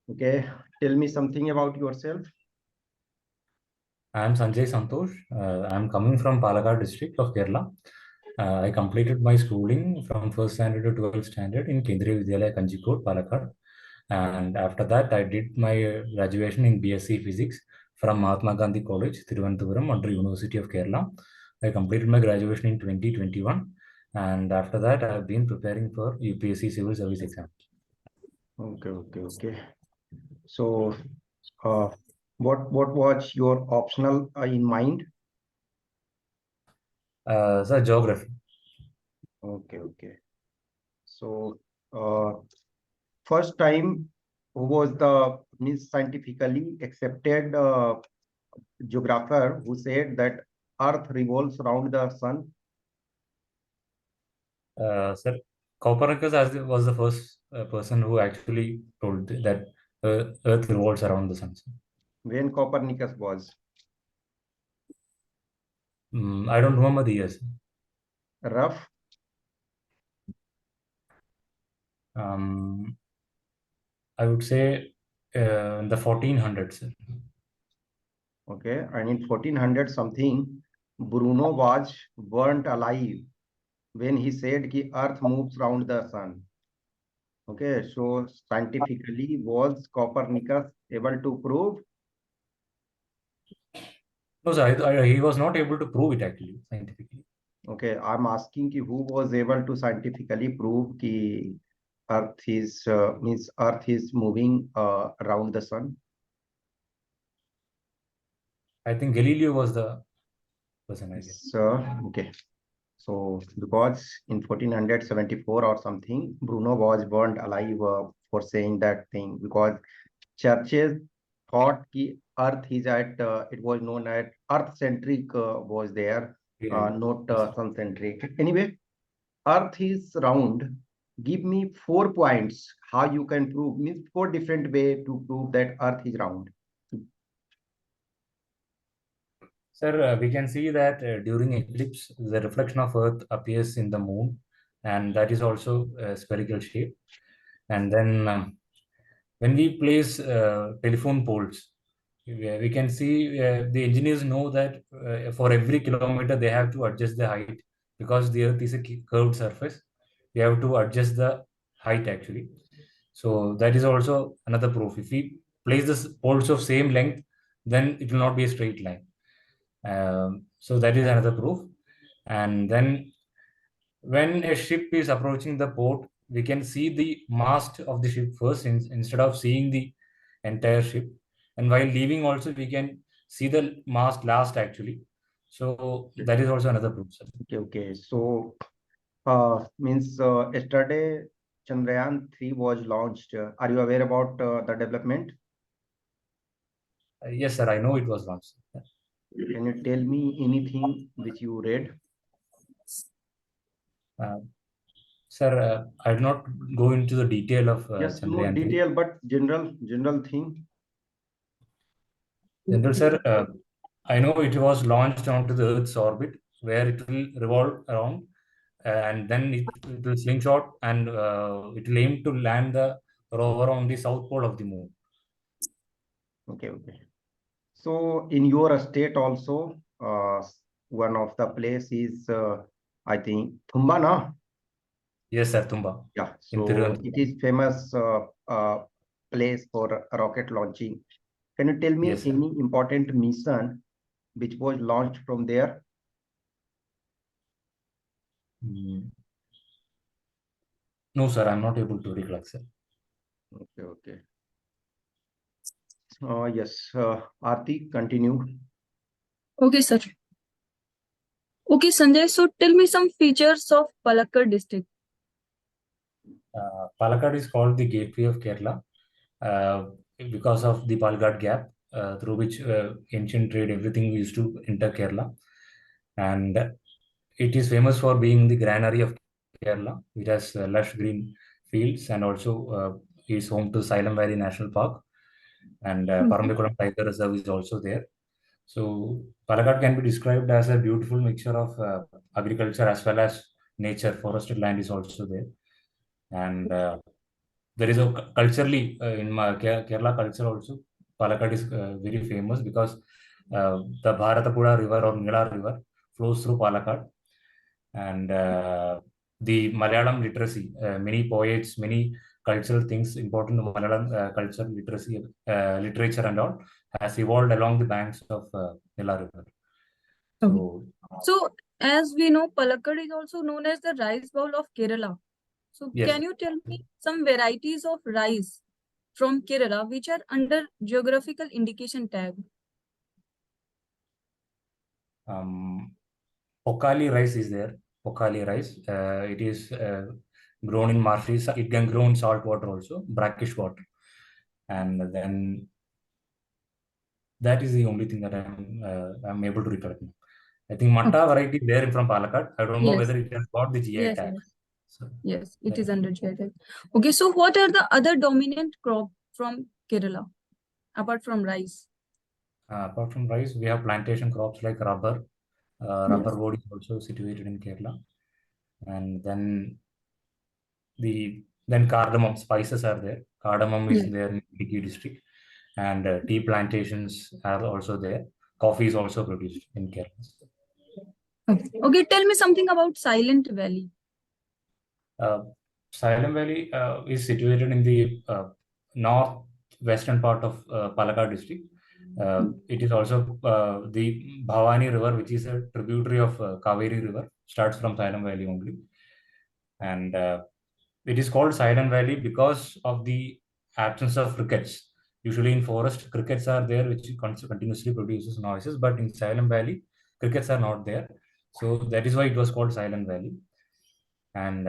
Okay, tell me something about yourself. I am Sanjay Santhosh. I am coming from Palakkad district of Kerala. I completed my schooling from first standard to 12th standard in Kendriya Vidyalaya Kanjikode, Palakkad. And after that, I did my graduation in BSc Physics from Mahatma Gandhi College, Thiruvananthapuram, under University of Kerala. I completed my graduation in 2021. And after that, I have been preparing for UPSC Civil Service exam. Okay. So, uh, what was your optional in mind? So geography. Okay. So, first time who was the means scientifically accepted geographer who said that Earth revolves around the sun? Sir, Copernicus was the first person who actually told that Earth revolves around the sun. When Copernicus was I don't remember the years. rough. Um, I would say in the 1400s. Okay, and in 1400 something, Bruno was burnt alive when he said कि Earth moves around the sun. Okay, so scientifically, was Copernicus able to prove? No, sir, he was not able to prove it actually scientifically. Okay, I'm asking कि who was able to scientifically prove कि Earth is means Earth is moving around the sun? I think Galileo was the person, I guess. So okay, so because in 1474 or something, Bruno was burned alive for saying that thing because churches thought कि Earth is at it was known as Earth centric was there, Yeah, yeah. not Yes. sun centric. Anyway, Earth is round. Give me 4 points how you can prove means four different way to prove that Earth is round. Sir, we can see that during eclipse, the reflection of Earth appears in the moon, and that is also a spherical shape. And then when we place telephone poles, we can see the engineers know that for every kilometer they have to adjust the height because the Earth is a curved surface. We have to adjust the height actually. So that is also another proof. If we place the poles of same length, then it will not be a straight line. So that is another proof. And then when a ship is approaching the port, we can see the mast of the ship first instead of seeing the entire ship. And while leaving, also we can see the mast last actually. So that is also another proof, sir. Okay. So means yesterday Chandrayaan 3 was launched. Are you aware about the development? Yes, sir. I know it was launched. Can you tell me anything which you read? Uh, Sir, I did not go into the detail of Yes, no Chandrayaan 3. detail, but general thing. General, sir, I know it was launched onto the Earth's orbit where it will revolve around and then it will slingshot and it will aim to land the rover on the south pole of the moon. Okay. So in your state also, one of the place is I think Thumba, na? Yes, sir, Tumba. Yeah. In So Thiruvananthapuram. it is famous place for rocket launching. Can you tell me Yes, sir. any important mission which was launched from there? Mm. No, sir, I'm not able to recollect, sir. Okay. Yes, Aarti, continue. Okay, sir. Okay, Sanjay. So tell me some features of Palakkad district. Palakkad is called the gateway of Kerala because of the Palakkad Gap through which ancient trade, everything used to enter Kerala. And it is famous for being the granary of Kerala. It has lush green fields and also is home to Salem Valley National Park. And Paramikulam Tiger Reserve is also there. So Palakkad can be described as a beautiful mixture of agriculture as well as nature. Forested land is also there. And there is a culturally in Kerala culture also, Palakkad is very famous because the Bharatapuzha river or Nila river flows through Palakkad, and the Malayalam literacy, many poets, many cultural things important to Malayalam culture, literacy, literature and all has evolved along the banks of Nila river. Okay. So So, as we know, Palakkad is also known as the rice bowl of Kerala. So, yes, can you tell me some varieties of rice from Kerala which are under geographical indication tag? Pokali rice is there. Pokali rice. It is grown in marshy. It can grow in salt water also, brackish water, and then that is the only thing that I'm able to recollect now. I think Matta Okay. variety is there from Palakkad. I don't know Yes, whether it has got the GI yes, tag. yes, So yes. It that is is under GI tag. Okay, so what are the other dominant crop from Kerala apart from rice? apart from rice, we have plantation crops like rubber. Yes. Rubber wood is also situated in Kerala, and then cardamom spices are there. Cardamom is Yes. there in Idiki district, and tea plantations are also there. Coffee is also produced in Kerala. Okay. Okay, tell me something about Silent Valley. Uh, Salem Valley is situated in the northwestern part of Palakkad district. It is also the Bhavani River, which is a tributary of Kaveri River, starts from Salem Valley only. And it is called Silent Valley because of the absence of crickets. Usually in forest, crickets are there, which continuously produces noises, but in Silent Valley, crickets are not there. So that is why it was called Silent Valley. And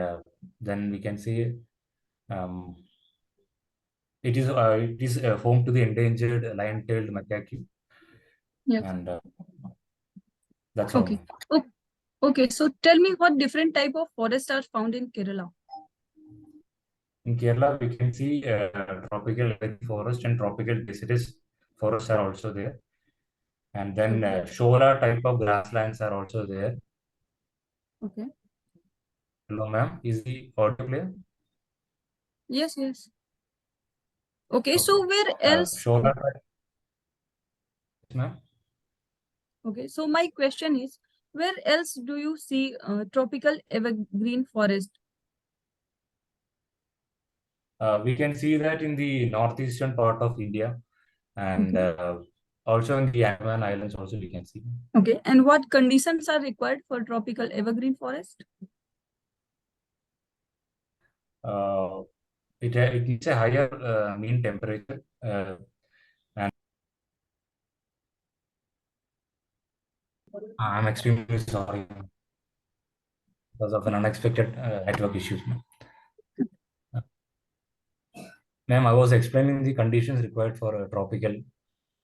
then we can say um, it is home to the endangered lion-tailed macaque, Yes. and that's all. Okay. Okay, so tell me what different type of forests are found in Kerala. In Kerala, we can see tropical forest and tropical deciduous forests are also there, and then Okay. shola type of grasslands are also there. Okay. Hello, ma'am. Is the audio clear? Yes, yes. Okay, Okay. so where else? Shola, ma'am. Okay, so my question is, where else do you see tropical evergreen forest? We can see that in the northeastern part of India, and Okay. also in the Andaman Islands. Also, we can see. Okay, and what conditions are required for tropical evergreen forest? Uh, it needs a higher mean temperature, and I'm extremely sorry because of an unexpected network issues. Ma'am, I was explaining the conditions required for a tropical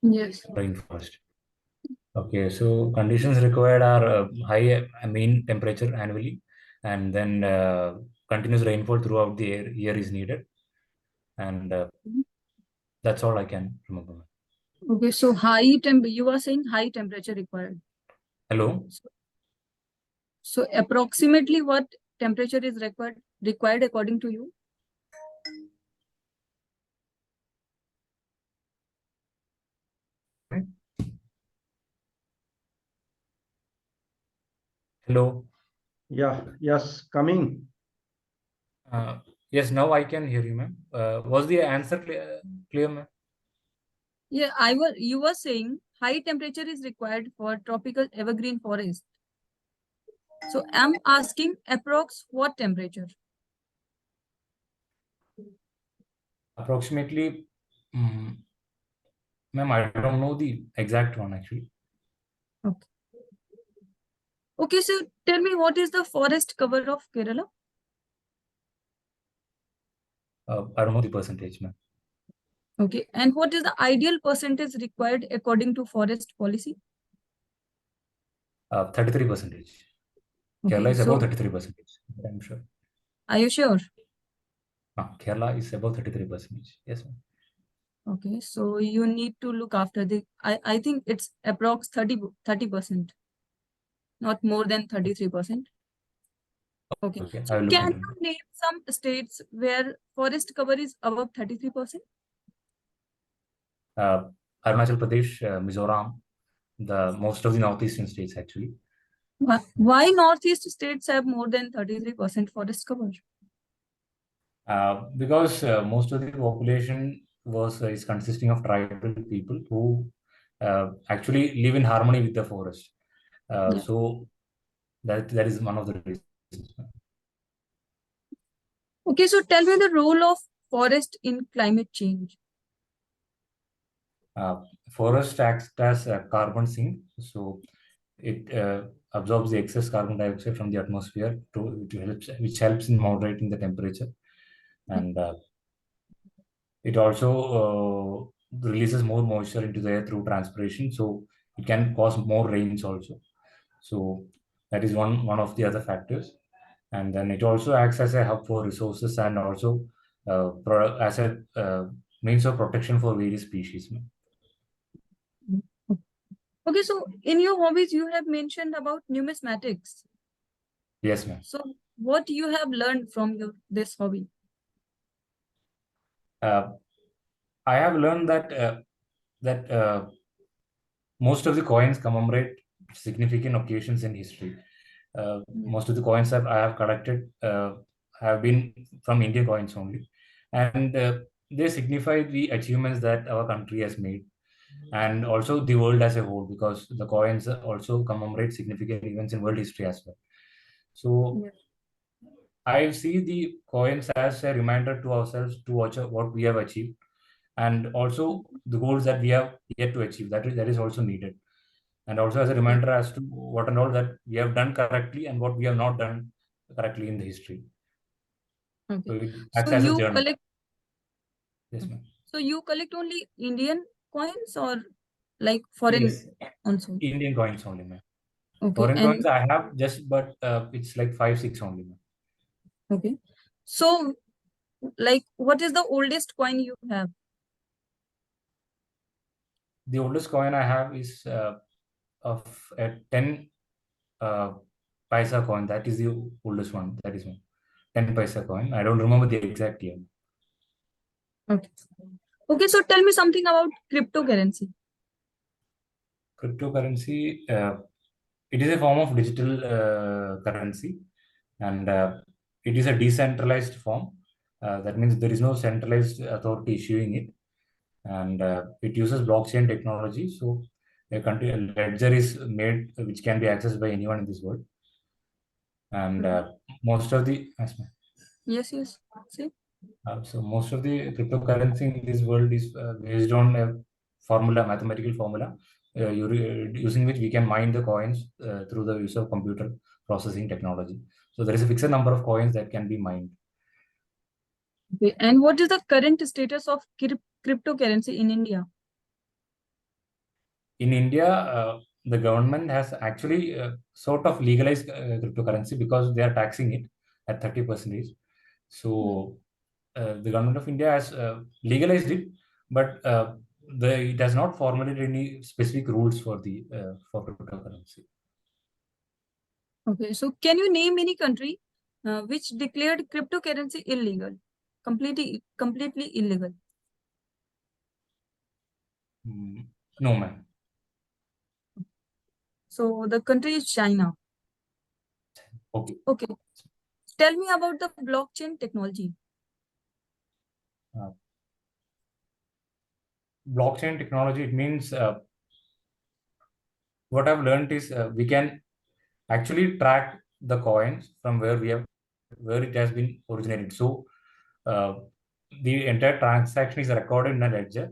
Yes. rainforest. Okay, so conditions required are high mean temperature annually, and then continuous rainfall throughout the year is needed, and that's all I can remember. Okay, so you are saying high temperature required. Hello. So approximately what temperature is required according to you? Hello. Yeah, yes, coming. Yes, now I can hear you, ma'am. Was the answer clear, ma'am? Yeah, you were saying high temperature is required for tropical evergreen forest. So I'm asking approx what temperature? Approximately, ma'am, I don't know the exact one actually. Okay. Okay, so tell me what is the forest cover of Kerala? I don't know the percentage, ma'am. Okay, and what is the ideal percentage required according to forest policy? 33%. Kerala Okay, is so above 33%. I'm sure. are you sure? Kerala is above 33%. Yes, ma'am. Okay, so you need to look after I think it's approx 30%, not more than 33%. Okay, Okay, so I will look can into it. you name some states where forest cover is above 33%? Arunachal Pradesh, Mizoram, most of the northeastern states actually. Why Northeast states have more than 33% forest cover? Because most of the population is consisting of tribal people who actually live in harmony with the forest. Yeah. So that is one of the reasons. Okay, so tell me the role of forest in climate change. Forest acts as a carbon sink, so it absorbs the excess carbon dioxide from the atmosphere which helps in moderating the temperature, and it also releases more moisture into the air through transpiration, so it can cause more rains also. So that is one of the other factors, and then it also acts as a hub for resources and also as a means of protection for various species. Okay, so in your hobbies, you have mentioned about numismatics. Yes, ma'am. So what you have learned from this hobby? I have learned that most of the coins commemorate significant occasions in history. Most of the coins that I have collected have been from Indian coins only, and they signify the achievements that our country has made, and also the world as a whole, because the coins also commemorate significant events in world history as well. So Yeah. I see the coins as a reminder to ourselves to watch what we have achieved, and also the goals that we have yet to achieve. That is also needed, and also as a reminder as to what and all that we have done correctly and what we have not done correctly in the history. Okay. So it So acts as a you journal. collect. Yes, ma'am. So you collect only Indian coins or like foreign Yes, also? Indian coins only, ma'am. Okay, Foreign and coins I have just, but it's like 5, 6 only, ma'am. okay. So like what is the oldest coin you have? The oldest coin I have is of a 10 uh, paisa coin. That is the oldest one. That is one 10 paisa coin. I don't remember the exact year. Okay. Okay, so tell me something about cryptocurrency. Cryptocurrency, it is a form of digital currency, and it is a decentralized form. That means there is no centralized authority issuing it, and it uses blockchain technology. So a ledger is made which can be accessed by anyone in this world, and most of the Yes, yes. See? so most of the cryptocurrency in this world is based on a formula, mathematical formula, using which we can mine the coins through the use of computer processing technology. So there is a fixed number of coins that can be mined. Okay. And what is the current status of cryptocurrency in India? In India, the government has actually sort of legalized cryptocurrency because they are taxing it at 30%. So the government of India has legalized it, but it has not formulated any specific rules for the for cryptocurrency. Okay, so can you name any country which declared cryptocurrency illegal, completely illegal? No, ma'am. So the country is China. Okay. Okay, tell me about the blockchain technology. Blockchain technology, it means what I've learned is we can actually track the coins from where it has been originated. So uh, the entire transaction is recorded in a ledger,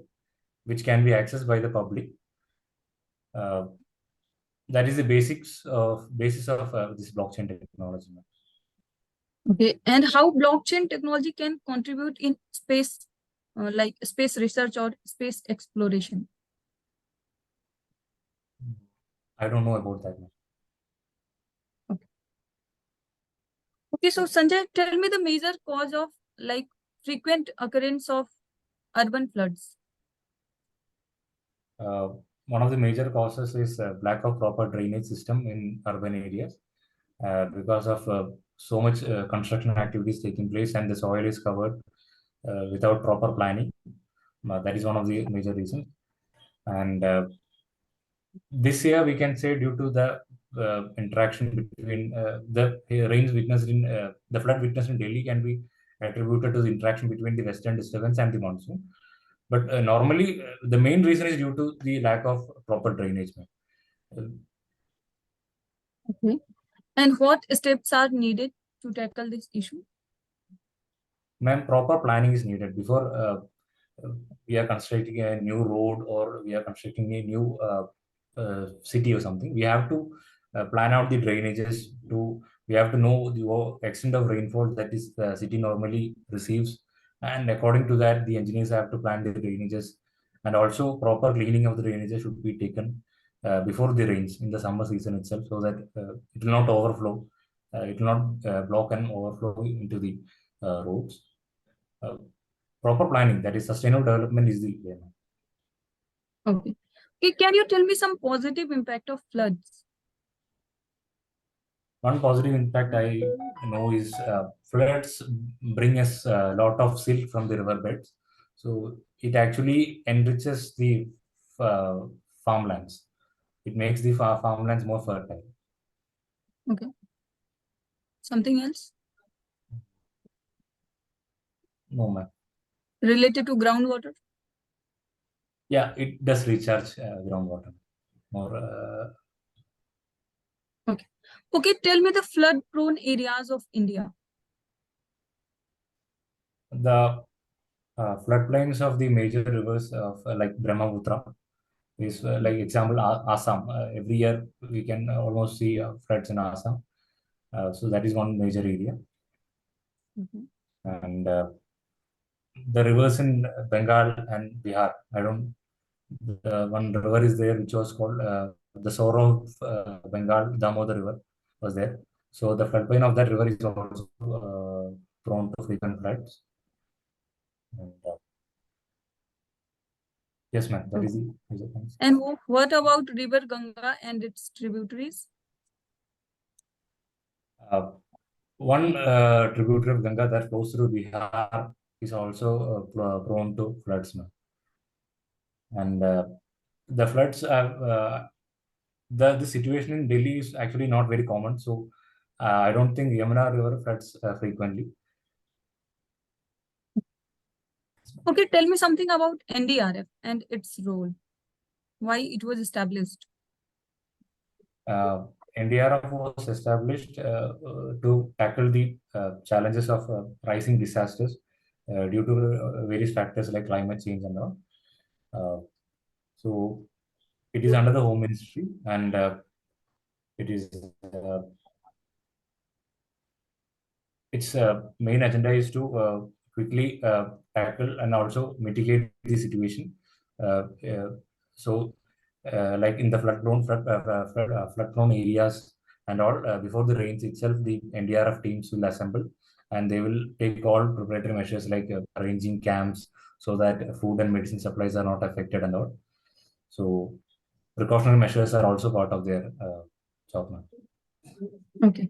which can be accessed by the public. Uh, that is the basis of this blockchain technology. Okay, and how blockchain technology can contribute in space, like space research or space exploration? I don't know about that, ma'am. Okay. Okay, so Sanjay, tell me the major cause of like frequent occurrence of urban floods. Uh, One of the major causes is lack of proper drainage system in urban areas because of so much construction activities taking place, and the soil is covered without proper planning. That is one of the major reasons. And this year, we can say, due to the interaction between the rains witnessed in the flood witnessed in Delhi can be attributed to the interaction between the western disturbance and the monsoon. But normally, the main reason is due to the lack of proper drainage. Okay. And what steps are needed to tackle this issue? Ma'am, proper planning is needed before we are constructing a new road or we are constructing a new city or something. We have to plan out the drainages. We have to know the extent of rainfall that is the city normally receives, and according to that, the engineers have to plan the drainages, and also proper cleaning of the drainages should be taken before the rains in the summer season itself, so that it will not overflow. It will not block and overflow into the roads. Uh, Proper planning, that is sustainable development, is the way. Okay. Okay, can you tell me some positive impact of floods? One positive impact I know is floods bring us a lot of silt from the riverbeds. So it actually enriches the uh, farmlands. It makes the farmlands more fertile. Okay. Something else No, ma'am. related to groundwater? Yeah, it does recharge groundwater more. Okay. Okay, tell me the flood-prone areas of India. The floodplains of the major rivers of like Brahmaputra is like example Assam. Every year we can almost see floods in Assam. So that is one major area. Mhm. And the rivers in Bengal and Bihar. I don't. The one river is there which was called the Sorrow of Bengal, Damodar River was there. So the floodplain of that river is also prone to frequent floods. And, yes, ma'am. That is Okay. the major points. And what about River Ganga and its tributaries? One tributary of Ganga that flows through Bihar is also prone to floods, ma'am. And the floods have the situation in Delhi is actually not very common. So I don't think Yamuna River floods frequently. Okay, tell me something about NDRF and its role. Why it was established? NDRF was established to tackle the challenges of rising disasters due to various factors like climate change and all. So it is under the Home Ministry, and it is its main agenda is to quickly tackle and also mitigate the situation. Uh, uh, so, like in the flood-prone areas and all, before the rains itself, the NDRF teams will assemble, and they will take all preparatory measures like arranging camps so that food and medicine supplies are not affected and all. So, precautionary measures are also part of their job now. Okay.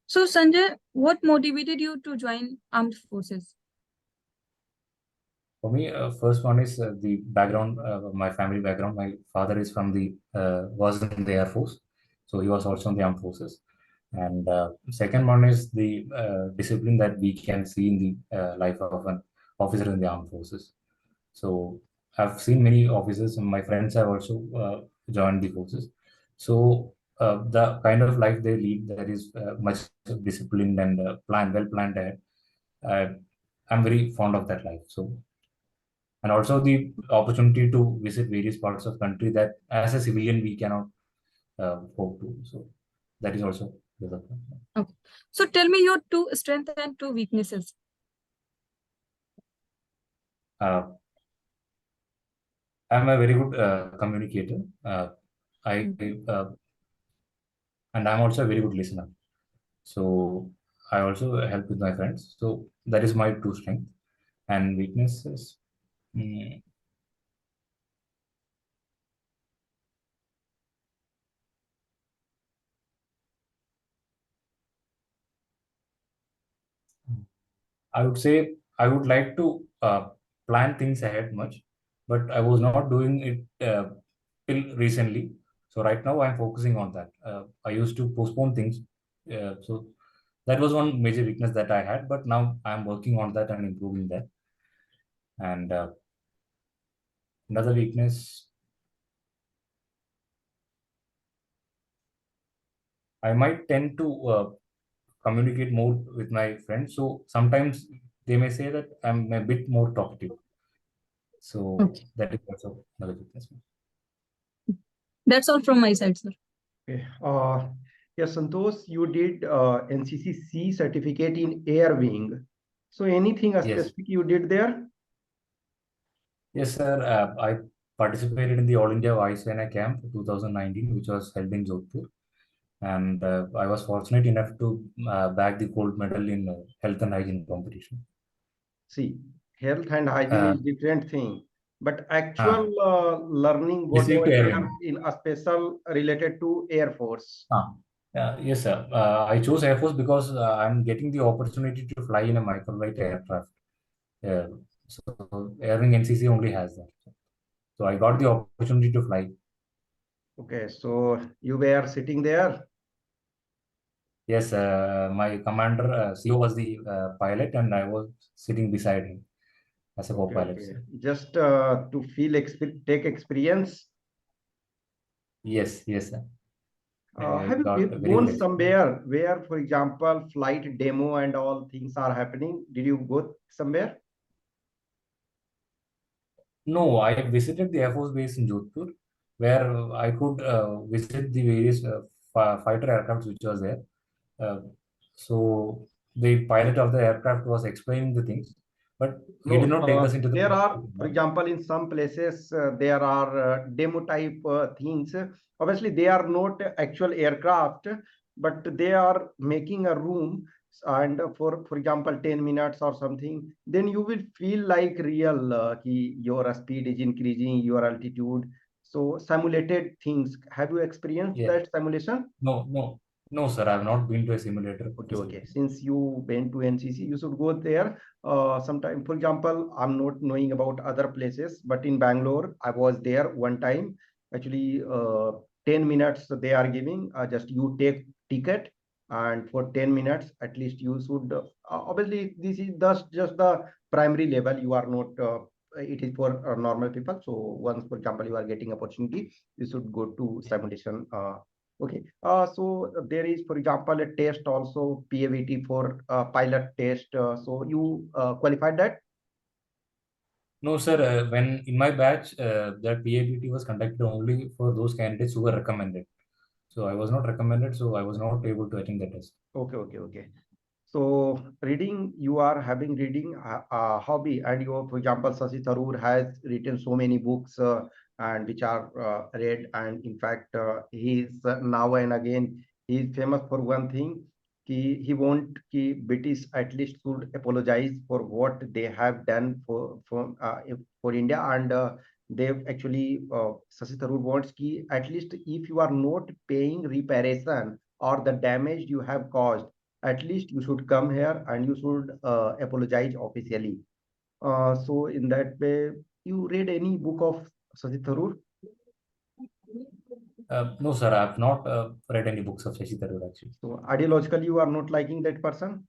So, Sanjay, what motivated you to join armed forces? For me, first one is the background, my family background. My father is from the was in the Air Force, so he was also in the armed forces. And second one is the discipline that we can see in the life of an officer in the armed forces. So I've seen many officers, and my friends have also joined the forces. So the kind of life they lead, that is much disciplined and well planned ahead. Uh, I'm very fond of that life. So, and also the opportunity to visit various parts of country that as a civilian we cannot hope to. So that is also development. Okay. So, tell me your two strengths and two weaknesses. Uh, I'm a very good communicator. I and I'm also a very good listener. So I also help with my friends. So that is my two strength and weaknesses. mm, I would say I would like to plan things ahead much, but I was not doing it till recently. So right now I'm focusing on that. I used to postpone things. So that was one major weakness that I had, but now I'm working on that and improving that. And another weakness, I might tend to communicate more with my friends. So sometimes they may say that I'm a bit more talkative. So Okay. that is also another weakness. That's all from my side, sir. Okay. Yes, Santosh, you did NCC certificate in air wing. So anything Yes. specific you did there? Yes, sir. I participated in the All India Vaisena Camp 2019, which was held in Jodhpur. And I was fortunate enough to bag the gold medal in health and hygiene competition. See, health and hygiene Uh, is different thing, but uh, actual learning what Received over air there wing. in a special related to Air Force. Yes, sir. I chose Air Force because I'm getting the opportunity to fly in a microlight aircraft. Uh, so Air Wing NCC only has that. So I got the opportunity to fly. Okay, so you were sitting there. Yes, my commander, CEO was the pilot, and I was sitting beside him as a Okay, co-pilot. okay. Just to feel take experience. Yes, yes, sir. I Have you got a very gone good experience. somewhere where, for example, flight demo and all things are happening? Did you go somewhere? No, I visited the Air Force base in Jodhpur, where I could visit the various fighter aircrafts which was there. Uh, so the pilot of the aircraft was explaining the things, but he did No, not take us into the there are, cockpit. for example, in some places, there are demo type things. Obviously, they are not actual aircraft, but they are making a room and for example, 10 minutes or something, then you will feel like real, your speed is increasing, your altitude. So simulated things. Have you experienced Yeah. that simulation? No, no, no, sir. I have not been to a simulator Okay, okay. facility. Since you went to NCC, you should go there sometime. For example, I'm not knowing about other places, but in Bangalore, I was there one time. Actually, 10 minutes they are giving. Just you take ticket, and for 10 minutes at least you should. Obviously, this is just the primary level. You are not. It is for normal people. So once, for example, you are getting opportunity, you should go to simulation. Okay. So there is, for example, a test also PAVT for pilot test. So you qualified that? No, sir. When in my batch, that PABT was conducted only for those candidates who were recommended. So I was not recommended, so I was not able to attend the test. Okay, okay, okay. So reading, you are having reading hobby, and you, for example, Sasi Tharoor has written so many books and which are read, and in fact, he is now and again he is famous for one thing. He want कि British at least should apologize for what they have done for India, and they actually Sasi Tharoor wants कि at least if you are not paying reparation or the damage you have caused, at least you should come here and you should apologize officially. So in that way, you read any book of Sajid Tharoor? No, sir. I have not read any books of Shashi Tharoor actually. So ideologically, you are not liking that person?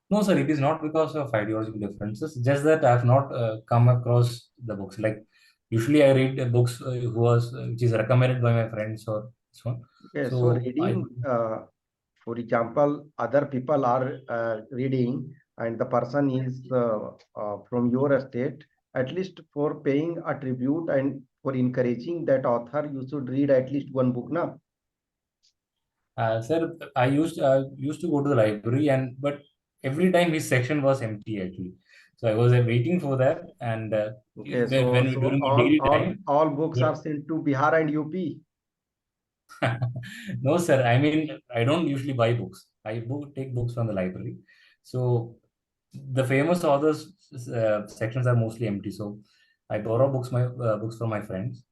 No, sir, it is not because of ideological differences. Just that I have not come across the books. Like usually, I read books which is recommended by my friends or so on. Okay, so So I reading, for example, other people are reading and the person is from your state, at least for paying a tribute and for encouraging that author, you should read at least one book, na? sir, I used to go to the library but every time his section was empty actually. So I was waiting for that and Okay, when so during the all degree all time. all books are sent to Bihar and UP. No, sir. I mean, I don't usually buy books. Take books from the library. So the famous authors sections are mostly empty. So I borrow books from my friends,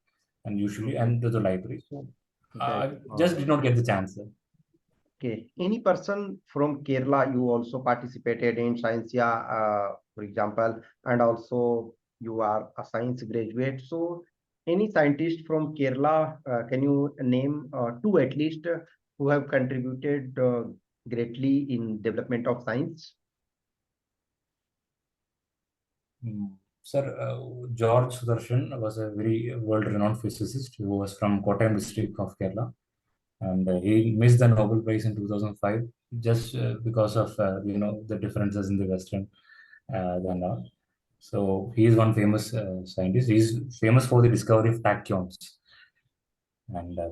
and usually Okay, and to the library. So okay, I just did not get the chance. Sir. Okay. Any person from Kerala, you also participated in science, yeah, for example, and also you are a science graduate. So, any scientist from Kerala, can you name two at least who have contributed greatly in development of science? Sir, George Sudarshan was a very world-renowned physicist who was from Kottayam district of Kerala, and he missed the Nobel Prize in 2005 just because of the differences in the Western than all. So he is one famous scientist. He is famous for the discovery of tachyons, and uh,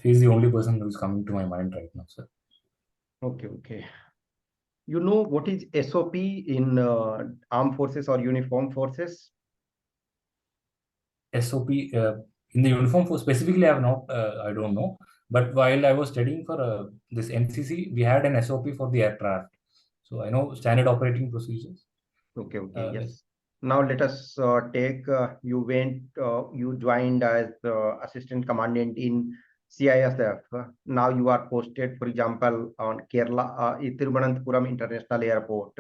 he's the only person who is coming to my mind right now, sir. Okay, okay. You know what is SOP in armed forces or uniform forces? SOP in the uniform force specifically, I have not. I don't know. But while I was studying for this NCC, we had an SOP for the aircraft. So I know standard operating procedures. Okay, okay, Yes. yes. Now let us take you joined as assistant commandant in CISF. Now you are posted, for example, on Kerala, Thiruvananthapuram International Airport.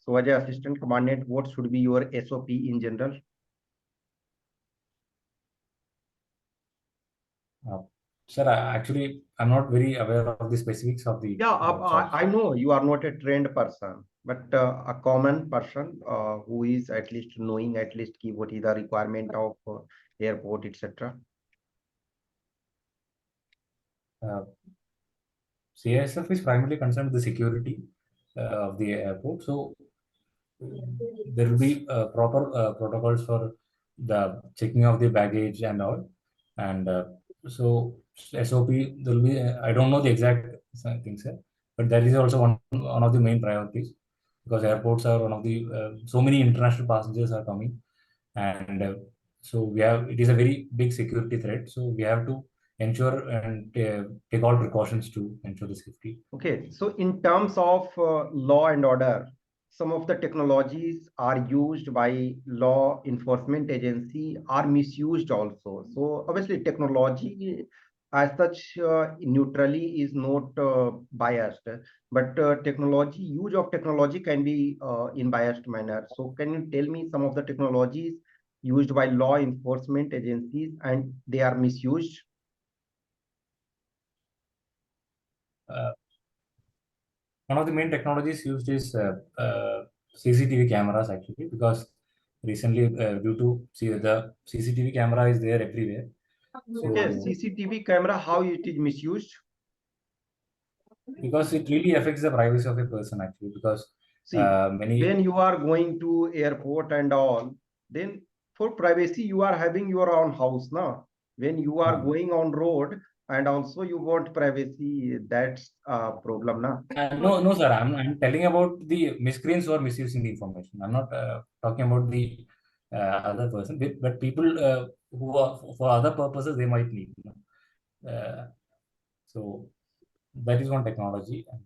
So as an assistant commandant, what should be your SOP in general? Sir, actually, I'm not very aware of the specifics of the Yeah, jobs. I know you are not a trained person, but a common person who is at least knowing at least what is the requirement of airport, etc. CISF is primarily concerned with the security of the airport. So there will be proper protocols for the checking of the baggage and all. And so SOP, there will be, I don't know the exact things, sir, but that is also one of the main priorities because airports are one of the, so many international passengers are coming. And so it is a very big security threat. So we have to ensure and take all precautions to ensure the safety. Okay, so in terms of law and order, some of the technologies are used by law enforcement agency are misused also. So obviously technology as such neutrally is not biased, but technology use of technology can be in biased manner. So can you tell me some of the technologies used by law enforcement agencies and they are misused? Uh, One of the main technologies used is CCTV cameras actually, because recently due to see the CCTV camera is there everywhere. Okay, So CCTV camera, how it is misused? because it really affects the privacy of a person actually, because See, many when you are going to airport and all, then for privacy, you are having your own house now. When you are going on road and also you want privacy, that's a problem now. no, sir. I'm telling about the miscreants who are misusing the information. I'm not talking about the other person, but people who are for other purposes they might need. So that is one technology. And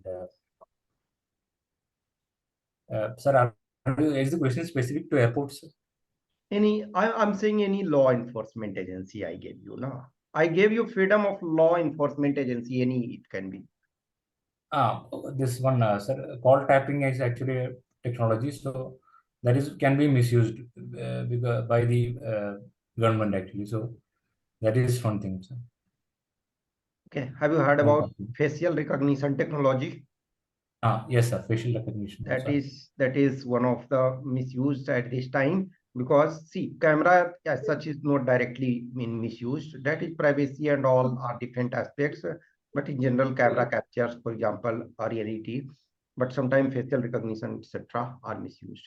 sir, is the question specific to airports? I'm saying any law enforcement agency I gave you now. I gave you freedom of law enforcement agency, any it can be. This one, sir, call tapping is actually a technology, so that is can be misused because by the government actually. So that is one thing, sir. Okay, have you heard Call about tapping. facial recognition technology? Yes, sir. Facial recognition also. That is one of the misused at this time, because see, camera as such is not directly in misused. That is privacy and all are different aspects, but in general camera captures, for example, a reality, but sometimes facial recognition etc are misused.